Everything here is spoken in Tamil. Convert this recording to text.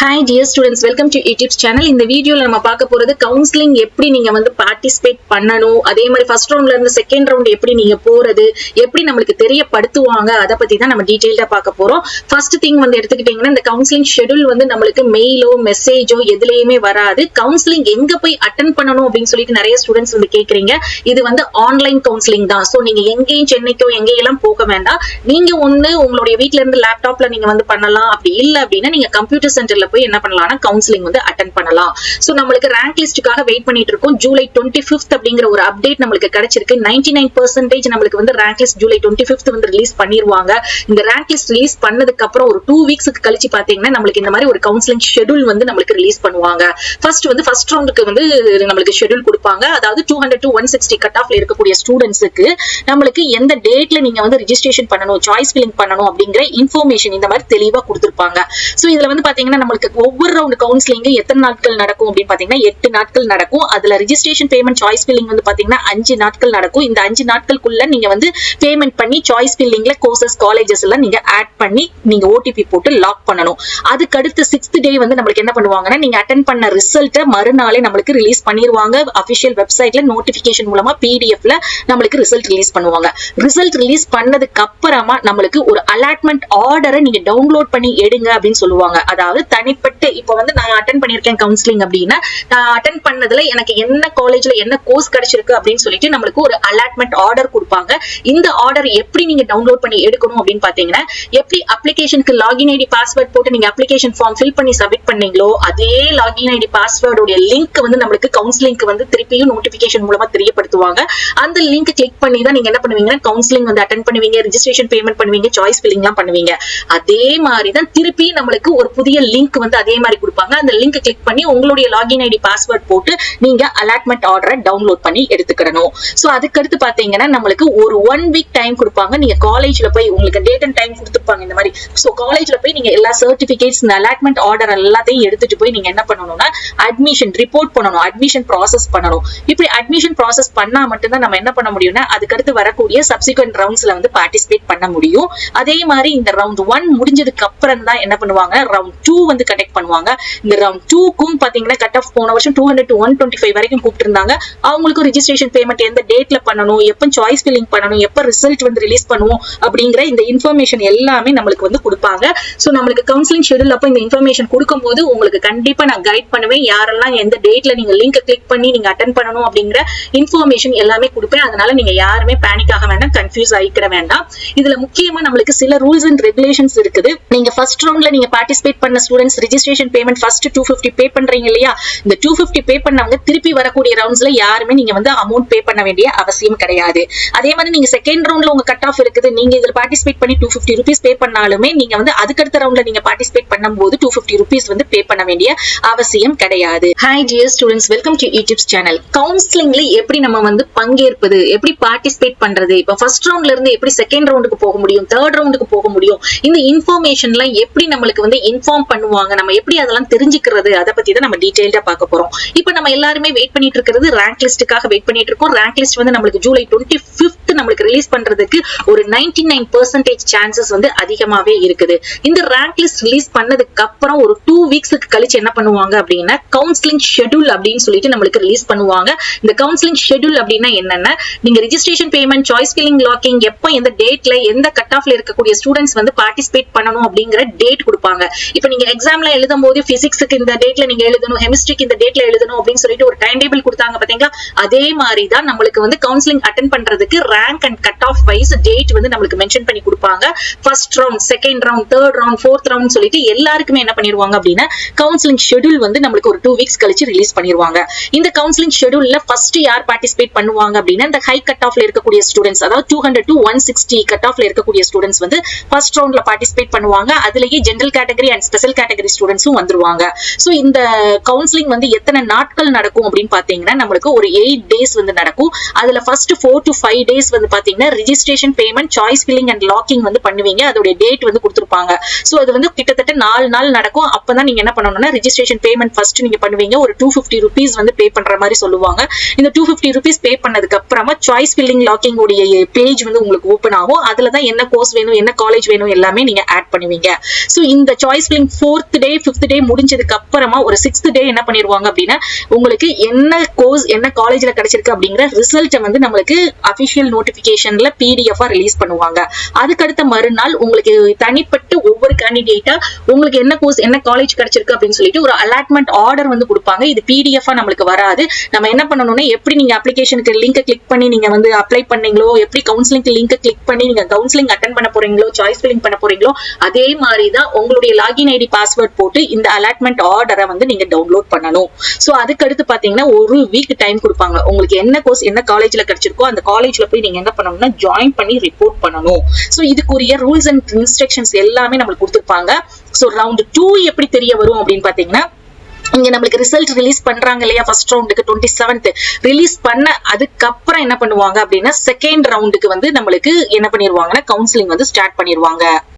Hi dear students, welcome to YouTube channel. இந்த வீடியோல நம்ம பார்க்க போறது கவுன்சிலிங் எப்படி நீங்க வந்து பார்ட்டிசிபேட் பண்ணணும், அதே மாதிரி ஃபர்ஸ்ட் ரவுண்ட்ல இருந்து செகண்ட் ரவுண்ட் எப்படி நீங்க போறது, எப்படி நமக்கு தெரியப்படுத்துவாங்க, அத பத்தி தான் நம்ம டீடைலா பார்க்க போறோம். ஃபர்ஸ்ட் திங் வந்து எடுத்துக்கிட்டீங்கன்னா இந்த கவுன்சிலிங் ஷெட்யூல் வந்து நமக்கு மெயிலோ மெசேஜோ எதுலயுமே வராது. கவுன்சிலிங் எங்க போய் அட்டெண்ட் பண்ணணும் அப்படின்னு சொல்லிட்டு நிறைய ஸ்டூடெண்ட்ஸ் வந்து கேக்குறீங்க. இது வந்து ஆன்லைன் கவுன்சிலிங் தான். சோ நீங்க எங்கேயும் சென்னைக்கோ எங்கேயெல்லாம் போக வேண்டாம். நீங்க ஒண்ணு உங்களுடைய வீட்ல இருந்து லேப்டாப்ல நீங்க வந்து பண்ணலாம். அப்படி இல்ல அப்படின்னா நீங்க கம்ப்யூட்டர் சென்டர்ல போய் என்ன பண்ணலாம்னா கவுன்சிலிங் வந்து அட்டெண்ட் பண்ணலாம். சோ நம்மளுக்கு ரேங்க் லிஸ்டுக்காக வெயிட் பண்ணிட்டு இருக்கோம். ஜூலை 25th அப்படிங்கிற ஒரு அப்டேட் நமக்கு கிடைச்சிருக்கு. 99% நமக்கு வந்து ரேங்க் லிஸ்ட் ஜூலை 25th வந்து ரிலீஸ் பண்ணிடுவாங்க. இந்த ரேங்க் லிஸ்ட் ரிலீஸ் பண்ணதுக்கு அப்புறம் ஒரு 2 வீக்ஸ்க்கு கழிச்சு பாத்தீங்கன்னா நமக்கு இந்த மாதிரி ஒரு கவுன்சிலிங் ஷெட்யூல் வந்து நமக்கு ரிலீஸ் பண்ணுவாங்க. ஃபர்ஸ்ட் ரவுண்டுக்கு வந்து நமக்கு ஷெட்யூல் கொடுப்பாங்க. அதாவது 200 to 160 கட் ஆஃப்ல இருக்கக்கூடிய ஸ்டூடெண்ட்ஸ்க்கு நமக்கு எந்த டேட்ல நீங்க வந்து ரெஜிஸ்ட்ரேஷன் பண்ணணும், சாய்ஸ் ஃபில்லிங் பண்ணணும் அப்படிங்கிற இன்ஃபர்மேஷன் இந்த மாதிரி தெளிவா கொடுத்திருப்பாங்க. சோ இதுல வந்து பாத்தீங்கன்னா நமக்கு ஒவ்வொரு ரவுண்ட் கவுன்சிலிங் எத்தனை நாட்கள் நடக்கும் அப்படின்னு பாத்தீங்கன்னா 8 நாட்கள் நடக்கும். அதுல ரெஜிஸ்ட்ரேஷன் பேமெண்ட் சாய்ஸ் ஃபில்லிங் வந்து பாத்தீங்கன்னா 5 நாட்கள் நடக்கும். இந்த 5 நாட்களுக்குள்ள நீங்க வந்து பேமெண்ட் பண்ணி சாய்ஸ் ஃபில்லிங்ல கோர்சஸ் காலேஜஸ் எல்லாம் நீங்க ஆட் பண்ணி நீங்க ஓடிபி போட்டு லாக் பண்ணணும். அதுக்கு அடுத்து 6th டே வந்து நமக்கு என்ன பண்ணுவாங்கன்னா நீங்க அட்டெண்ட் பண்ண ரிசல்ட் மறுநாளே நமக்கு ரிலீஸ் பண்ணிடுவாங்க. அபிஷியல் வெப்சைட்ல நோட்டிபிகேஷன் மூலமா பிடிஎஃப்ல நமக்கு ரிசல்ட் ரிலீஸ் பண்ணுவாங்க. ரிசல்ட் ரிலீஸ் பண்ணதுக்கு அப்புறமா நமக்கு ஒரு அலாட்மெண்ட் ஆர்டரை நீங்க டவுன்லோட் பண்ணி எடுங்க அப்படின்னு சொல்லுவாங்க. அதாவது தனிப்பட்டு இப்ப வந்து நான் அட்டெண்ட் பண்ணிருக்கேன் கவுன்சிலிங் அப்படின்னா நான் அட்டெண்ட் பண்ணதுல எனக்கு என்ன காலேஜ்ல என்ன கோர்ஸ் கிடைச்சிருக்கு அப்படின்னு சொல்லிட்டு நமக்கு ஒரு அலாட்மெண்ட் ஆர்டர் கொடுப்பாங்க. இந்த ஆர்டர் எப்படி நீங்க டவுன்லோட் பண்ணி எடுக்கணும் அப்படின்னு பாத்தீங்கன்னா எப்படி அப்ளிகேஷனுக்கு லாகின் ஐடி பாஸ்வேர்ட் போட்டு நீங்க அப்ளிகேஷன் ஃபார்ம் ஃபில் பண்ணி சப்மிட் பண்ணீங்களோ அதே லாகின் ஐடி பாஸ்வேர்டோட லிங்க் வந்து நமக்கு கவுன்சிலிங்க்கு வந்து திருப்பியும் நோட்டிபிகேஷன் மூலமா தெரியப்படுத்துவாங்க. அந்த லிங்க் கிளிக் பண்ணி தான் நீங்க என்ன பண்ணுவீங்கன்னா கவுன்சிலிங் வந்து அட்டெண்ட் பண்ணுவீங்க, ரெஜிஸ்ட்ரேஷன் பேமெண்ட் பண்ணுவீங்க, சாய்ஸ் ஃபில்லிங் எல்லாம் பண்ணுவீங்க. அதே மாதிரி தான் திருப்பி நமக்கு ஒரு புதிய லிங்க் வந்து அதே மாதிரி கொடுப்பாங்க. அந்த லிங்க் கிளிக் பண்ணி உங்களுடைய லாகின் ஐடி பாஸ்வேர்ட் போட்டு நீங்க அலாட்மெண்ட் ஆர்டரை டவுன்லோட் பண்ணி எடுத்துக்கணும். சோ அதுக்கு அடுத்து பாத்தீங்கன்னா நமக்கு ஒரு 1 வீக் டைம் கொடுப்பாங்க. நீங்க காலேஜ்ல போய் உங்களுக்கு டேட் அண்ட் டைம் கொடுத்துருப்பாங்க இந்த மாதிரி. சோ காலேஜ்ல போய் நீங்க எல்லா சர்டிபிகேட்ஸ் இந்த அலாட்மெண்ட் ஆர்டர் எல்லாத்தையும் எடுத்துட்டு போய் நீங்க என்ன பண்ணணும்னா அட்மிஷன் ரிப்போர்ட் பண்ணணும், அட்மிஷன் ப்ராசஸ் பண்ணணும். இப்படி அட்மிஷன் ப்ராசஸ் பண்ணா மட்டும்தான் நம்ம என்ன பண்ண முடியும்னா அதுக்கடுத்து வரக்கூடிய சப்சிக்வெண்ட் ரவுண்ட்ஸ்ல வந்து பார்ட்டிசிபேட் பண்ண முடியும். அதே மாதிரி இந்த ரவுண்ட் 1 முடிஞ்சதுக்கு அப்புறம் தான் என்ன பண்ணுவாங்க ரவுண்ட் 2 வந்து கண்டக்ட் பண்ணுவாங்க. இந்த ரவுண்ட் 2க்கும் பாத்தீங்கன்னா கட் ஆஃப் போன வருஷம் 200 to 125 வரைக்கும் கூப்பிட்டு இருந்தாங்க. அவங்களுக்கு ரெஜிஸ்ட்ரேஷன் பேமெண்ட் எந்த டேட்ல பண்ணணும், எப்ப சாய்ஸ் ஃபில்லிங் பண்ணணும், எப்ப ரிசல்ட் வந்து ரிலீஸ் பண்ணுவோம் அப்படிங்கிற இந்த இன்ஃபர்மேஷன் எல்லாமே நமக்கு வந்து கொடுப்பாங்க. சோ நமக்கு கவுன்சிலிங் ஷெட்யூல் அப்ப இந்த இன்ஃபர்மேஷன் கொடுக்கும்போது உங்களுக்கு கண்டிப்பா நான் கைட் பண்ணுவேன். யாரெல்லாம் எந்த டேட்ல நீங்க லிங்க் கிளிக் பண்ணி நீங்க அட்டெண்ட் பண்ணணும் அப்படிங்கிற இன்ஃபர்மேஷன் எல்லாமே கொடுப்பேன். அதனால நீங்க யாருமே பேனிக் ஆக வேண்டாம், கன்ஃபியூஸ் ஆகிக்கிற வேண்டாம். இதுல முக்கியமா நமக்கு சில ரூல்ஸ் அண்ட் ரெகுலேஷன்ஸ் இருக்குது. நீங்க ஃபர்ஸ்ட் ரவுண்ட்ல நீங்க பார்ட்டிசிபேட் பண்ண ஸ்டூடெண்ட்ஸ் ரெஜிஸ்ட்ரேஷன் பேமெண்ட் ஃபர்ஸ்ட் 250 பே பண்றீங்க இல்லையா, இந்த 250 பே பண்ணவங்க திருப்பி வரக்கூடிய ரவுண்ட்ஸ்ல யாருமே நீங்க வந்து அமௌண்ட் பே பண்ண வேண்டிய அவசியம் கிடையாது. அதே மாதிரி நீங்க செகண்ட் ரவுண்ட்ல உங்க கட் ஆஃப் இருக்குது, நீங்க இதுல பார்ட்டிசிபேட் பண்ணி 250 ரூபீஸ் பே பண்ணாலுமே நீங்க வந்து அதுக்கடுத்த ரவுண்ட்ல நீங்க பார்ட்டிசிபேட் பண்ணும்போது 250 ரூபீஸ் வந்து பே பண்ண வேண்டிய அவசியம் கிடையாது. Hi dear students, welcome to YouTube channel. கவுன்சிலிங்ல எப்படி நம்ம வந்து பங்கேற்பது, எப்படி பார்ட்டிசிபேட் பண்றது, இப்ப ஃபர்ஸ்ட் ரவுண்ட்ல இருந்து எப்படி செகண்ட் ரவுண்டுக்கு போக முடியும், தேர்ட் ரவுண்டுக்கு போக முடியும், இந்த இன்ஃபர்மேஷன்லாம் எப்படி நம்மளுக்கு வந்து இன்ஃபார்ம் பண்ணுவாங்க, நம்ம எப்படி அதெல்லாம் தெரிஞ்சுக்கிறது, அதை பத்தி தான் நம்ம டீடைலா பார்க்க போறோம். இப்போ நம்ம எல்லாருமே வெயிட் பண்ணிட்டு இருக்கிறது ரேங்க் லிஸ்டுக்காக வெயிட் பண்ணிட்டு இருக்கோம். ரேங்க் லிஸ்ட் வந்து நமக்கு ஜூலை 25th நமக்கு ரிலீஸ் பண்றதுக்கு ஒரு 99% சான்சஸ் வந்து அதிகமாவே இருக்குது. இந்த ரேங்க் லிஸ்ட் ரிலீஸ் பண்ணதுக்கு அப்புறம் ஒரு 2 வீக்ஸ்க்கு கழிச்சு என்ன பண்ணுவாங்க அப்படின்னா கவுன்சிலிங் ஷெட்யூல் அப்படின்னு சொல்லிட்டு நமக்கு ரிலீஸ் பண்ணுவாங்க. இந்த கவுன்சிலிங் ஷெட்யூல் அப்படின்னா என்னன்னா நீங்க registration payment, choice filling, locking எப்ப எந்த டேட்ல எந்த கட் ஆஃப்ல இருக்கக்கூடிய ஸ்டூடெண்ட்ஸ் வந்து பார்ட்டிசிபேட் பண்ணணும் அப்படிங்கிற டேட் கொடுப்பாங்க. இப்போ நீங்க எக்ஸாம்ல எழுதும் போது பிசிக்ஸ்க்கு இந்த டேட்ல நீங்க எழுதணும், கெமிஸ்ட்ரிக்கு இந்த டேட்ல எழுதணும் அப்படின்னு சொல்லிட்டு ஒரு டைம் டேபிள் கொடுத்தாங்க பாத்தீங்களா, அதே மாதிரி தான் நமக்கு வந்து கவுன்சிலிங் அட்டெண்ட் பண்றதுக்கு rank and cut off wise date வந்து நமக்கு மென்ஷன் பண்ணி கொடுப்பாங்க. First round, second round, third round, fourth round சொல்லிட்டு எல்லாருக்குமே என்ன பண்ணிடுவாங்க அப்படின்னா கவுன்சிலிங் ஷெட்யூல் வந்து நமக்கு ஒரு 2 வீக்ஸ் கழிச்சு ரிலீஸ் பண்ணிடுவாங்க. இந்த கவுன்சிலிங் ஷெட்யூல்ல ஃபர்ஸ்ட் யார் பார்ட்டிசிபேட் பண்ணுவாங்க அப்படின்னா இந்த ஹை கட் ஆஃப்ல இருக்கக்கூடிய ஸ்டூடெண்ட்ஸ், அதாவது 200 to 160 கட் ஆஃப்ல இருக்கக்கூடிய ஸ்டூடெண்ட்ஸ் வந்து ஃபர்ஸ்ட் ரவுண்ட்ல பார்ட்டிசிபேட் பண்ணுவாங்க. அதுலயே general category and special category ஸ்டூடெண்ட்ஸும் வந்துருவாங்க. சோ இந்த கவுன்சிலிங் வந்து எத்தனை நாட்கள் நடக்கும் அப்படின்னு பாத்தீங்கன்னா நமக்கு ஒரு 8 டேஸ் வந்து நடக்கும். அதுல ஃபர்ஸ்ட் 4 to 5 டேஸ் வந்து பாத்தீங்கன்னா registration payment, choice filling and locking வந்து பண்ணுவீங்க. அதோட டேட் வந்து கொடுத்திருப்பாங்க. சோ அது வந்து கிட்டத்தட்ட 4 நாள் நடக்கும். அப்பதான் நீங்க என்ன பண்ணணும்னா ரெஜிஸ்ட்ரேஷன் பேமெண்ட் ஃபர்ஸ்ட் நீங்க பண்ணுவீங்க. ஒரு 250 ரூபீஸ் வந்து பே பண்ற மாதிரி சொல்லுவாங்க. இந்த 250 ரூபீஸ் பே பண்ணதுக்கு அப்புறமா சாய்ஸ் ஃபில்லிங், லாக்கிங் உடைய பேஜ் வந்து உங்களுக்கு ஓபன் ஆகும். அதுலதான் என்ன கோர்ஸ் வேணும், என்ன காலேஜ் வேணும் எல்லாமே நீங்க ஆட் பண்ணுவீங்க. சோ இந்த சாய்ஸ் ஃபில்லிங் 4th 4th டே 5th டே முடிஞ்சதுக்கு அப்புறமா ஒரு 6th டே என்ன பண்ணிடுவாங்க அப்படின்னா உங்களுக்கு என்ன கோர்ஸ் என்ன காலேஜ்ல கிடைச்சிருக்கு அப்படிங்கிற ரிசல்ட்டை வந்து நம்மளுக்கு அபிஷியல் நோட்டிபிகேஷன்ல பிடிஎஃப் ரிலீஸ் பண்ணுவாங்க. அதுக்கடுத்த மறுநாள் உங்களுக்கு தனிப்பட்டு ஒவ்வொரு கேண்டிடேட்டா உங்களுக்கு என்ன கோர்ஸ் என்ன காலேஜ் கிடைச்சிருக்கு அப்படின்னு சொல்லிட்டு ஒரு அலாட்மெண்ட் ஆர்டர் வந்து கொடுப்பாங்க. இது பிடிஎஃப் நம்மளுக்கு வராது. நம்ம என்ன பண்ணணும்னா எப்படி நீங்க அப்ளிகேஷனுக்கு லிங்க் கிளிக் பண்ணி நீங்க வந்து அப்ளை பண்ணீங்களோ, எப்படி கவுன்சிலிங் லிங்க் கிளிக் பண்ணி நீங்க கவுன்சிலிங் அட்டெண்ட் பண்ண போறீங்களோ, சாய்ஸ் ஃபில்லிங் பண்ண போறீங்களோ, அதே மாதிரி தான் உங்களுடைய லாகின் ஐடி பாஸ்வேர்ட் போட்டு இந்த அலாட்மெண்ட் ஆர்டரை வந்து நீங்க டவுன்லோட் பண்ணணும். சோ அதுக்கு அடுத்து பாத்தீங்கன்னா ஒரு வீக் டைம் கொடுப்பாங்க. உங்களுக்கு என்ன கோர்ஸ் என்ன காலேஜ்ல கிடைச்சிருக்கோ அந்த காலேஜ்ல போய் நீங்க என்ன பண்ணணும்னா ஜாயின் பண்ணி ரிப்போர்ட் பண்ணணும். சோ இதுக்குரிய ரூல்ஸ் அண்ட் இன்ஸ்ட்ரக்ஷன்ஸ் எல்லாமே நம்மளுக்கு கொடுத்திருப்பாங்க. சோ ரவுண்ட் 2 எப்படி தெரிய வரும் அப்படின்னு பாத்தீங்கன்னா இங்க நம்மளுக்கு ரிசல்ட் ரிலீஸ் பண்றாங்க இல்லையா, ஃபர்ஸ்ட் ரவுண்டுக்கு 27th ரிலீஸ் பண்ண அதுக்கப்புறம் என்ன பண்ணுவாங்க அப்படின்னா செகண்ட் ரவுண்டுக்கு வந்து நம்மளுக்கு என்ன பண்ணிடுவாங்கன்னா கவுன்சிலிங் வந்து ஸ்டார்ட் பண்ணிடுவாங்க.